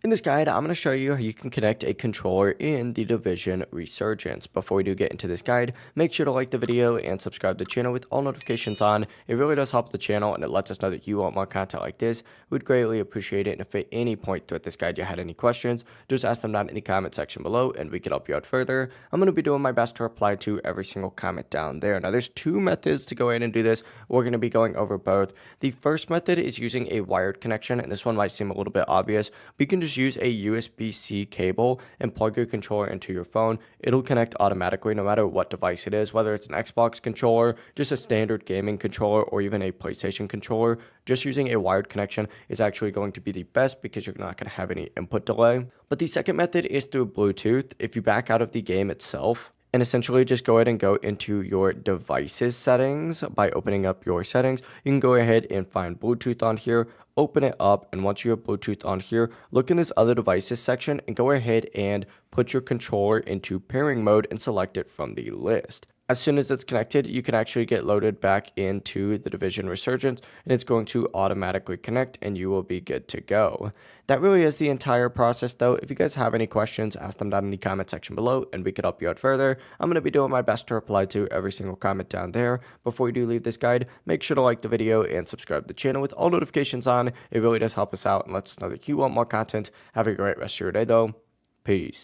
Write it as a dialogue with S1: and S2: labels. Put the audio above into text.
S1: In this guide, I'm going to show you how you can connect a controller in the Division Resurgence. Before we do get into this guide, make sure to like the video and subscribe to the channel with all notifications on. It really does help the channel and it lets us know that you want more content like this. We'd greatly appreciate it. And if at any point throughout this guide you had any questions, just ask them down in the comment section below and we can help you out further. I'm going to be doing my best to reply to every single comment down there. Now, there's two methods to go ahead and do this. We're going to be going over both. The first method is using a wired connection, and this one might seem a little bit obvious, but you can just use a USB-C cable and plug your controller into your phone. It'll connect automatically no matter what device it is, whether it's an Xbox controller, just a standard gaming controller, or even a PlayStation controller. Just using a wired connection is actually going to be the best because you're not going to have any input delay. But the second method is through Bluetooth. If you back out of the game itself, and essentially just go ahead and go into your devices settings by opening up your settings. You can go ahead and find Bluetooth on here, open it up, and once you have Bluetooth on here, look in this other devices section and go ahead and put your controller into pairing mode and select it from the list. As soon as it's connected, you can actually get loaded back into the Division Resurgence, and it's going to automatically connect and you will be good to go. That really is the entire process though. If you guys have any questions, ask them down in the comment section below and we could help you out further. I'm going to be doing my best to reply to every single comment down there. Before you do leave this guide, make sure to like the video and subscribe to the channel with all notifications on. It really does help us out and lets us know that you want more content. Have a great rest of your day though. Peace.